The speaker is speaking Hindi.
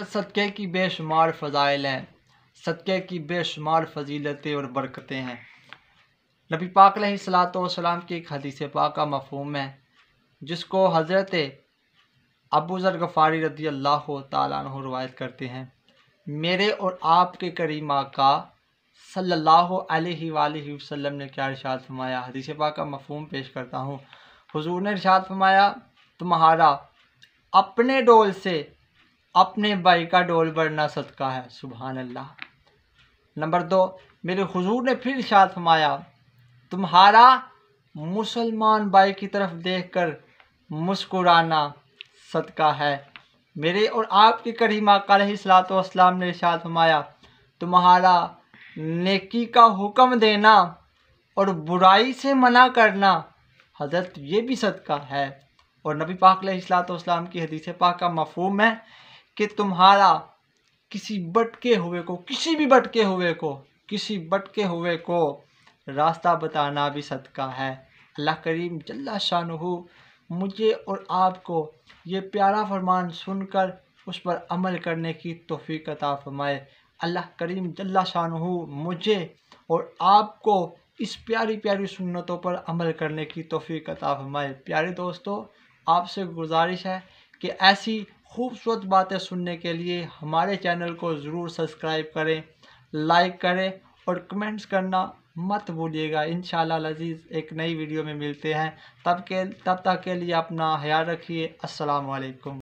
सदक़े की बेशुमार फ़ज़ाइल हैं, सदक़े की बेशुमार फ़जीलतें और बरकतें हैं। नबी पाक अलैहिस्सलातु वस्सलाम की एक हदीस पाक का मफ़हूम है, जिसको हज़रत अबू ज़र ग़फ़ारी रज़ियल्लाहु ताला अन्हु रवायत करते हैं। मेरे और आपके करीम आका सल्लल्लाहु अलैहि वालैहि वसल्लम ने क्या इरशाद फरमाया। हदीस पाक का मफ़हूम पेश करता हूँ। हुज़ूर ने इरशाद फरमाया, तुम्हारा अपने डोल से अपने भाई का डोल भरना सदका है। सुभान अल्लाह। नंबर 2, मेरे हुज़ूर ने फिर इरशाद फरमाया, तुम्हारा मुसलमान भाई की तरफ देखकर मुस्कुराना सदका है। मेरे और आपके करीम आका अलैहिस्सलातु वस्सलाम ने इरशाद फरमाया, तुम्हारा नेकी का हुक्म देना और बुराई से मना करना हज़रत ये भी सदका है। और नबी पाक अलैहिस्सलातु वस्सलाम की हदीस पाक का मफ़हूम है कि तुम्हारा किसी भटके हुए को, किसी भटके हुए को रास्ता बताना भी सदका है। अल्लाह करीम जल्ला शानुहु मुझे और आपको ये प्यारा फरमान सुनकर उस पर अमल करने की तौफीक अता फरमाए। अल्लाह करीम जल्ला शानुहु मुझे और आपको इस प्यारी प्यारी सुन्नतों पर अमल करने की तौफीक अता फरमाए। प्यारे दोस्तों, आपसे गुजारिश है कि ऐसी खूबसूरत बातें सुनने के लिए हमारे चैनल को ज़रूर सब्सक्राइब करें, लाइक करें और कमेंट्स करना मत भूलिएगा। इंशाअल्लाह अज़ीज़ एक नई वीडियो में मिलते हैं। तब तक के लिए अपना ख्याल रखिए। अस्सलामु अलैकुम।